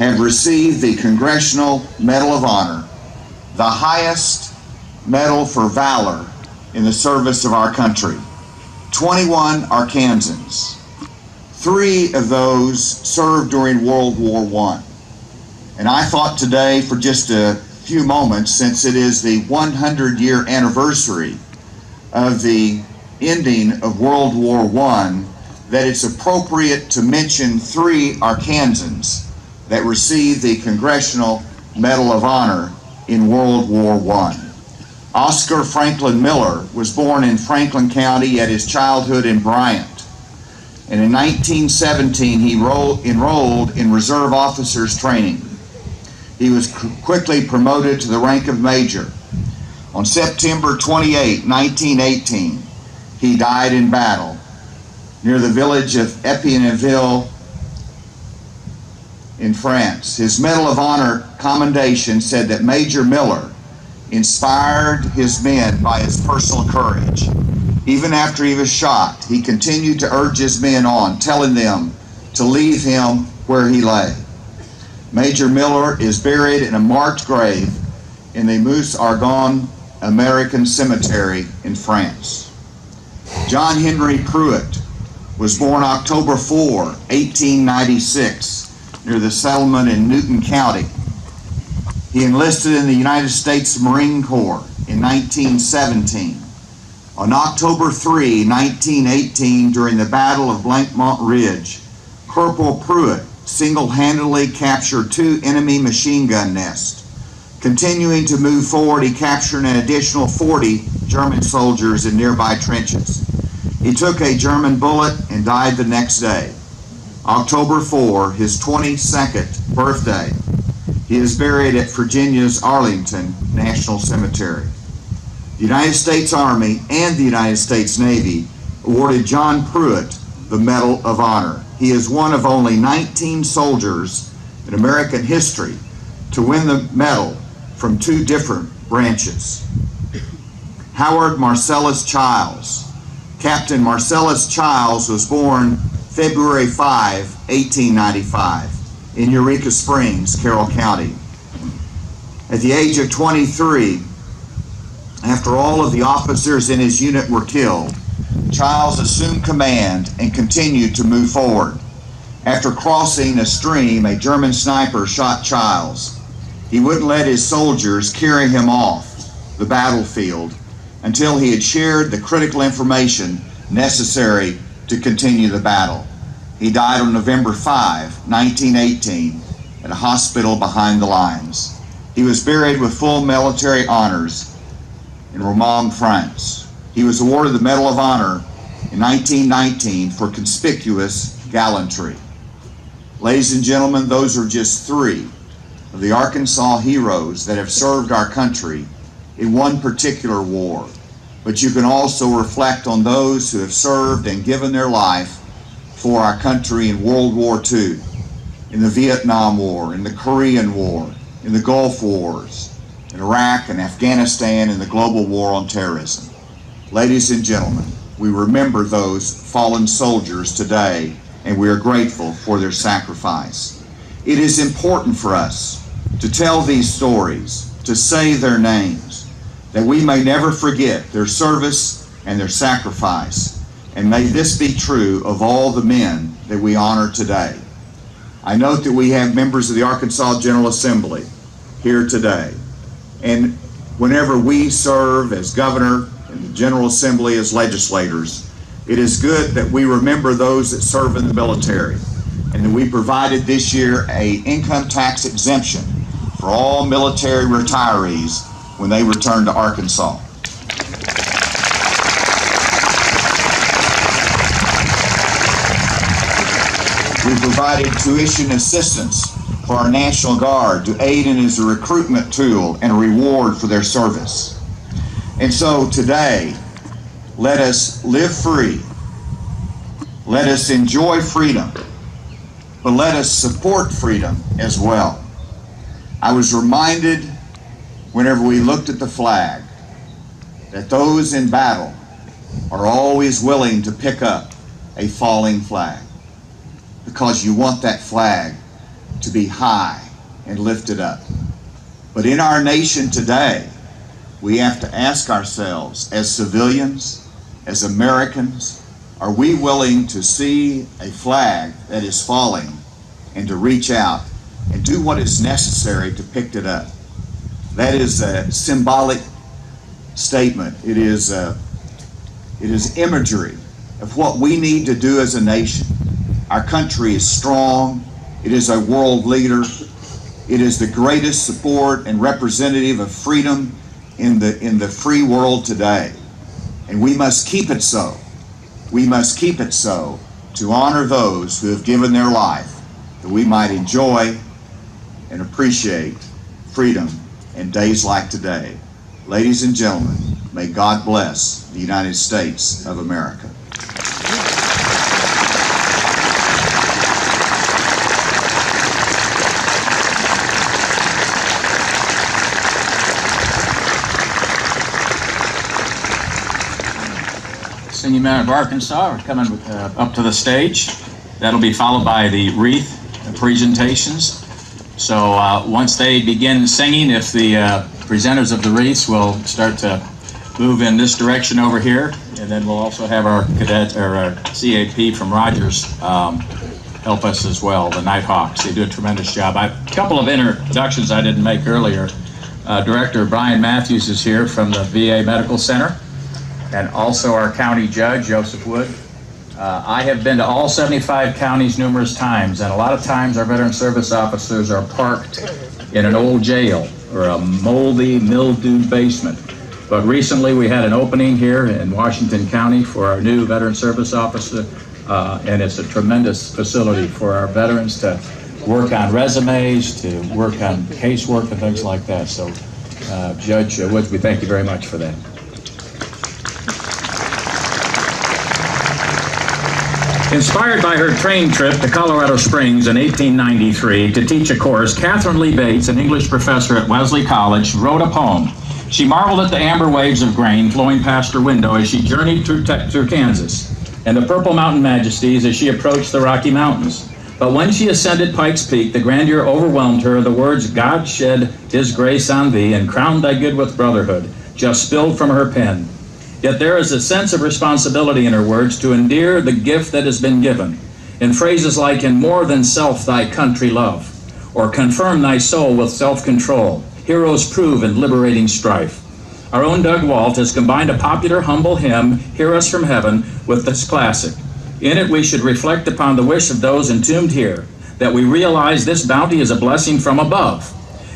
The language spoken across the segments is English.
have received the Congressional Medal of Honor, the highest medal for valor in the service of our country. 21 Arkansans. 3 of those served during World War I. And I thought today, for just a few moments, since it is the 100-year anniversary of the ending of World War I, that it's appropriate to mention 3 Arkansans that received the Congressional Medal of Honor in World War I. Oscar Franklin Miller was born in Franklin County at his childhood in Bryant. And in 1917, he enrolled in Reserve Officers Training. He was quickly promoted to the rank of Major. On September 28, 1918, he died in battle near the village of Fayetteville in France. His Medal of Honor commendation said that Major Miller inspired his men by his personal courage. Even after he was shot, he continued to urge his men on, telling them to leave him where he lay. Major Miller is buried in a marked grave in the Meuse Argonne American Cemetery in France. John Henry Pruitt was born October 4, 1896, near the settlement in Newton County. He enlisted in the United States Marine Corps in 1917. On October 3, 1918, during the Battle of Blancmont Ridge, Corporal Pruitt single-handedly captured 2 enemy machine gun nests. Continuing to move forward, he captured an additional 40 German soldiers in nearby trenches. He took a German bullet and died the next day. October 4, his 22nd birthday, he is buried at Virginia's Arlington National Cemetery. The United States Army and the United States Navy awarded John Pruitt the Medal of Honor. He is one of only 19 soldiers in American history to win the medal from 2 different branches. Howard Marcellus Childs. Captain Marcellus Childs was born February 5, 1895 in Eureka Springs, Carroll County. At the age of 23, after all of the officers in his unit were killed, Childs assumed command and continued to move forward. After crossing a stream, a German sniper shot Childs. He wouldn't let his soldiers carry him off the battlefield until he had shared the critical information necessary to continue the battle. He died on November 5, 1918, at a hospital behind the lines. He was buried with full military honors in Romans, France. He was awarded the Medal of Honor in 1919 for conspicuous gallantry. Ladies and gentlemen, those are just 3 of the Arkansas heroes that have served our country in one particular war. But you can also reflect on those who have served and given their life for our country in World War II, in the Vietnam War, in the Korean War, in the Gulf Wars, in Iraq and Afghanistan, and the global war on terrorism. Ladies and gentlemen, we remember those fallen soldiers today, and we are grateful for their sacrifice. It is important for us to tell these stories, to say their names, that we may never forget their service and their sacrifice. And may this be true of all the men that we honor today. I note that we have members of the Arkansas General Assembly here today. And whenever we serve as governor and the General Assembly as legislators, it is good that we remember those that serve in the military, and that we provided this year an income tax exemption for all military retirees when they return to Arkansas. We provided tuition assistance for our National Guard to aid in as a recruitment tool and a reward for their service. And so today, let us live free. Let us enjoy freedom, but let us support freedom as well. I was reminded whenever we looked at the flag that those in battle are always willing to pick up a falling flag, because you want that flag to be high and lifted up. But in our nation today, we have to ask ourselves, as civilians, as Americans, are we willing to see a flag that is falling and to reach out and do what is necessary to pick it up? That is a symbolic statement. It is imagery of what we need to do as a nation. Our country is strong. It is a world leader. It is the greatest support and representative of freedom in the free world today. And we must keep it so. We must keep it so to honor those who have given their life that we might enjoy and appreciate freedom in days like today. Ladies and gentlemen, may God bless the United States of America. Singing Men of Arkansas are coming up to the stage. That'll be followed by the wreath presentations. So once they begin singing, if the presenters of the wreaths will start to move in this direction over here, and then we'll also have our cadet or our CAP from Rogers help us as well, the Nighthawks. They do a tremendous job. A couple of introductions I didn't make earlier. Director Brian Matthews is here from the VA Medical Center, and also our county judge, Joseph Wood. I have been to all 75 counties numerous times, and a lot of times our veteran service officers are parked in an old jail or a moldy, mildewed basement. But recently we had an opening here in Washington County for our new veteran service officer, and it's a tremendous facility for our veterans to work on resumes, to work on casework and things like that. So Judge Woods, we thank you very much for that. Inspired by her train trip to Colorado Springs in 1893 to teach a course, Catherine Lee Bates, an English professor at Wesley College, wrote a poem. She marveled at the amber waves of grain flowing past her window as she journeyed through Kansas, and the purple mountain majesties as she approached the Rocky Mountains. But when she ascended Pikes Peak, the grandeur overwhelmed her. The words, "God shed his grace on thee and crowned thy good with brotherhood," just spilled from her pen. Yet there is a sense of responsibility in her words to endear the gift that has been given, in phrases like, "In more than self thy country love," or "Confirm thy soul with self-control, heroes prove in liberating strife." Our own Doug Walt has combined a popular, humble hymn, "Hear Us from Heaven," with this classic. In it we should reflect upon the wish of those entombed here, that we realize this bounty is a blessing from above,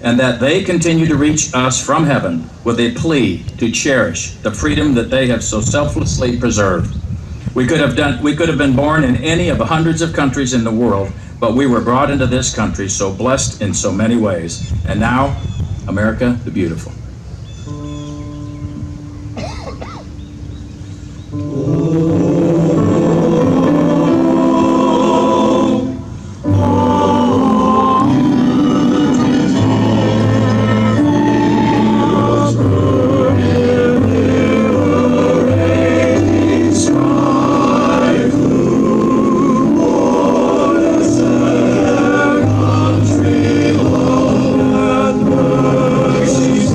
and that they continue to reach us from heaven with a plea to cherish the freedom that they have so selflessly preserved. We could have been born in any of the hundreds of countries in the world, but we were brought into this country so blessed in so many ways. And now, America the beautiful. She's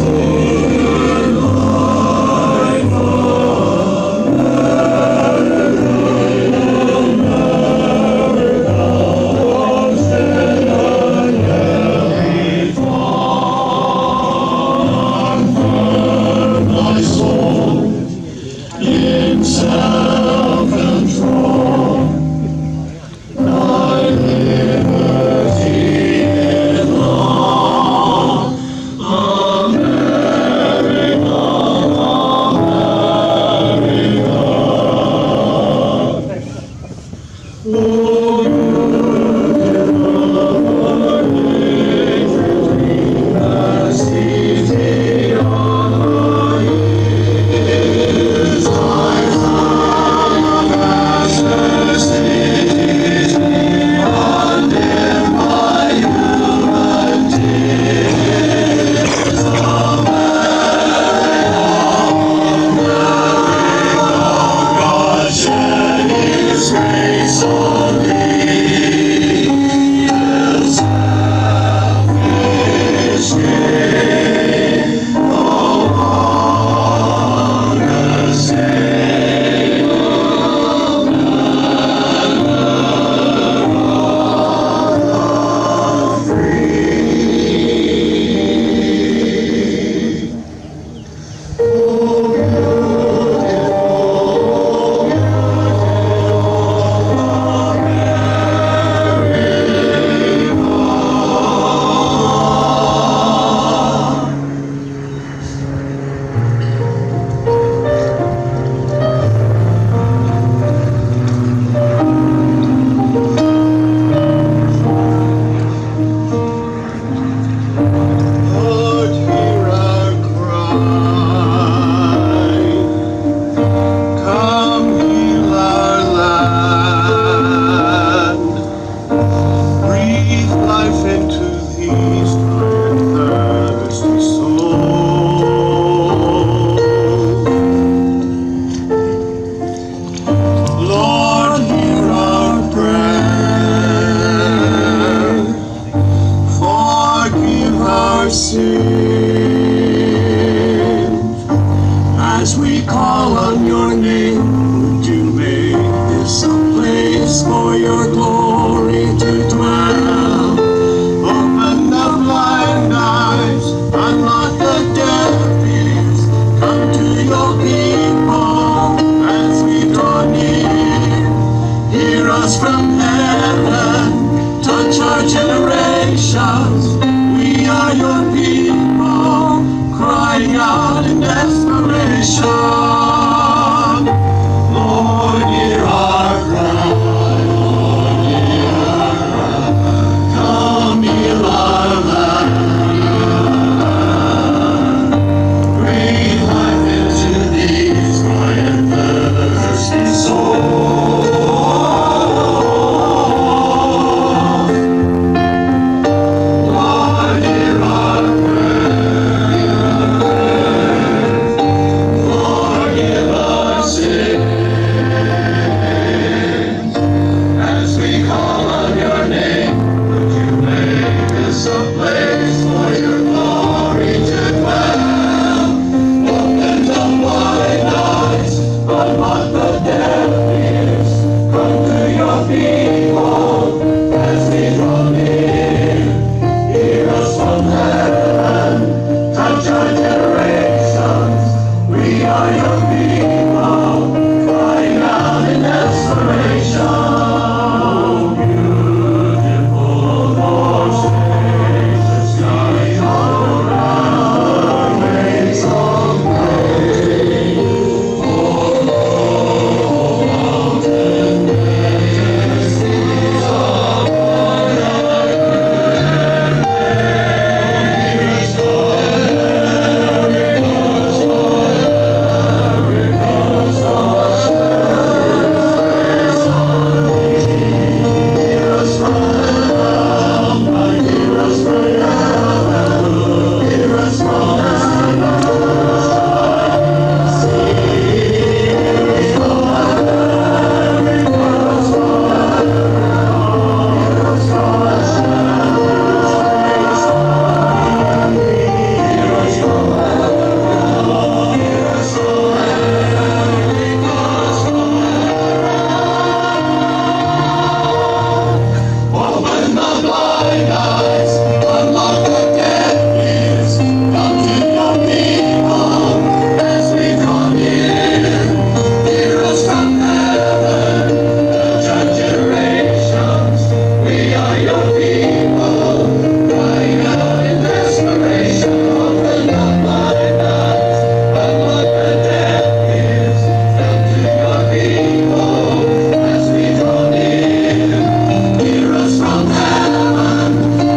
people crying out in desperation. Lord, hear our cry. Lord, hear our cry. Come heal our land. Breathe life into these crying, thirsty souls. Lord, hear our prayers. Forgive our sins. As we call on your name, would you make this a place for your glory to dwell? Open the blind eyes, unlock the deaf ears. Come to your people as we draw near. Hear us from heaven, touch our generations. We are your people, crying out in desperation. Beautiful Lord, spacious skies all around, waves of grace. Oh, mountain waves, seas of open the blind eyes, unlock the deaf ears. Come to your people as we draw near. Hear us from heaven, touch our generations. We are your people, crying out in desperation. Open the blind eyes, unlock the deaf ears. Come to your people as we draw near. Hear us from heaven,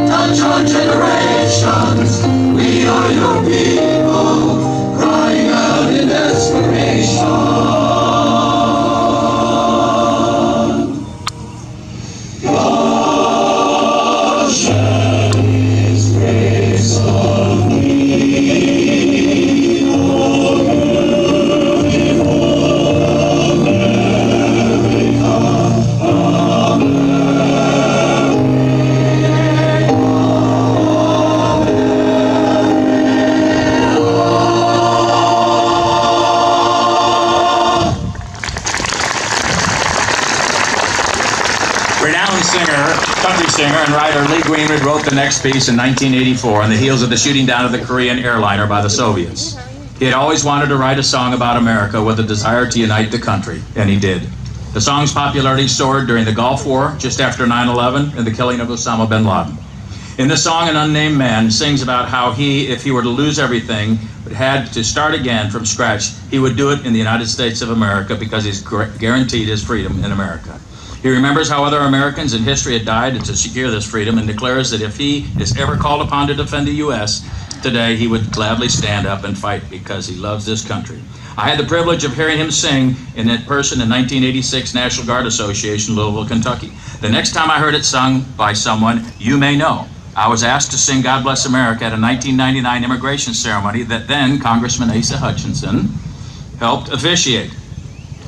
touch our generations. We are your people, crying out in desperation. God shed His grace on me, oh beautiful America. Renowned country singer and writer Lee Greenwood wrote the next piece in 1984 on the heels of the shooting down of the Korean airliner by the Soviets. He had always wanted to write a song about America with a desire to unite the country, and he did. The song's popularity soared during the Gulf War, just after 9/11, and the killing of Osama bin Laden. In the song, an unnamed man sings about how he, if he were to lose everything, but had to start again from scratch, he would do it in the United States of America because he's guaranteed his freedom in America. He remembers how other Americans in history had died to secure this freedom and declares that if he is ever called upon to defend the U.S. today, he would gladly stand up and fight because he loves this country. I had the privilege of hearing him sing in person in 1986 National Guard Association, Louisville, Kentucky. The next time I heard it sung by someone you may know, I was asked to sing God Bless America at a 1999 immigration ceremony that then Congressman Asa Hutchinson helped officiate.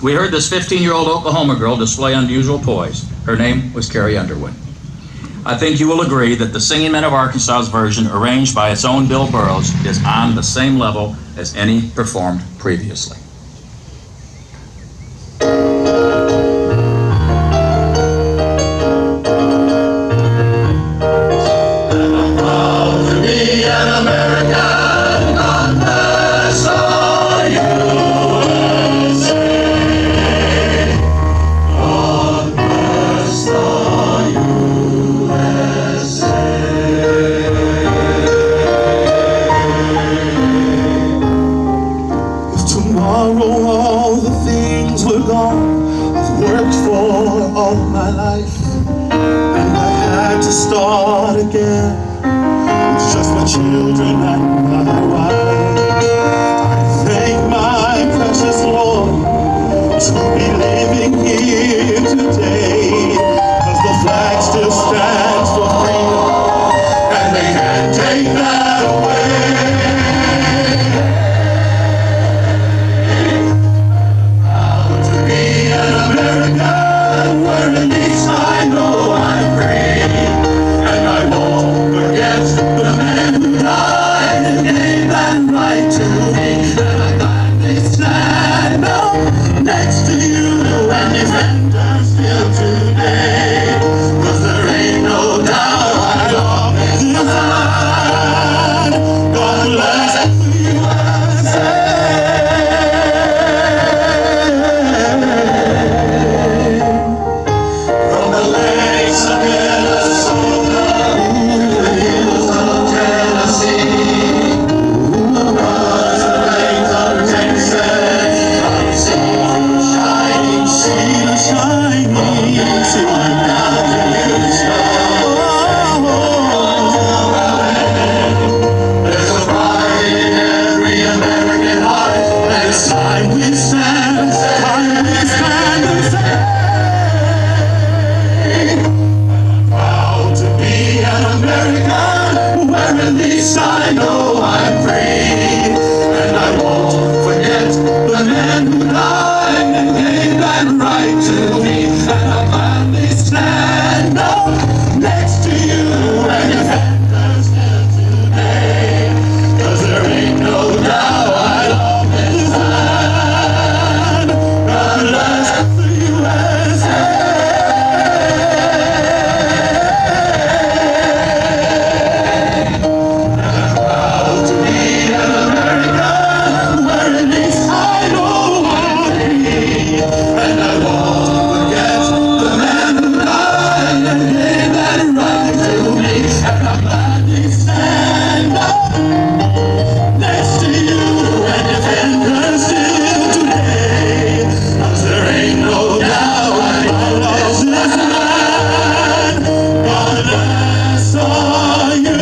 We heard this 15-year-old Oklahoma girl display unusual poise. Her name was Carrie Underwood. I think you will agree that the Singing Men of Arkansas's version, arranged by its own Bill Burroughs, is on the same level as any performed previously. I'm proud to be an American, God bless our USA. God bless the USA. my children and my wife. I thank my precious Lord to be living here today, 'cause the flag still stands for freedom, and they can't take that away. Proud to be an American, where at least I know I'm free, and I won't forget the men who died and gave that right to me, and I gladly stand up next to you and defend us still today, 'cause there ain't no doubt I love this land. God bless the USA. From the lakes of Minnesota to the hills of Tennessee, the floods and rains of Texas, I see the shining sea, the shining sea. There's a pride in every American heart, and it's time we stand and say, proud to be an American, where at least I know I'm free, and I won't forget the men who died and gave that right to me, and I'll gladly stand up next to you and defend us still today, 'cause there ain't no doubt I love this land. God bless the USA. Proud to be an American, where at least I know I'm free, and I won't forget the men who died and gave that right to me, and I'll gladly stand up next to you and defend us still today, 'cause there ain't no doubt I love this land. God bless our USA.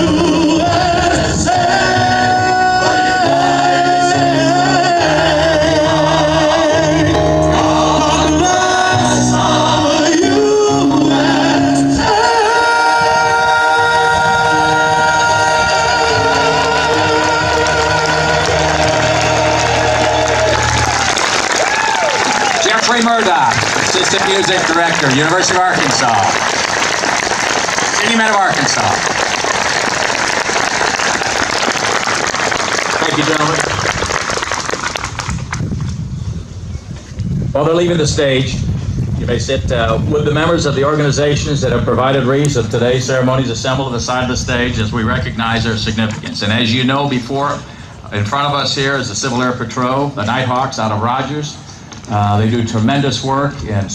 God bless our USA. Jeffrey Murdoch, Assistant Music Director, University of Arkansas. Senior Man of Arkansas. Thank you, gentlemen. While they're leaving the stage, you may sit with the members of the organizations that have provided wreaths of today's ceremonies assembled at the side of the stage as we recognize their significance. And as you know, before, in front of us here is the Civil Air Patrol, the Nighthawks out of Rogers. They do tremendous work in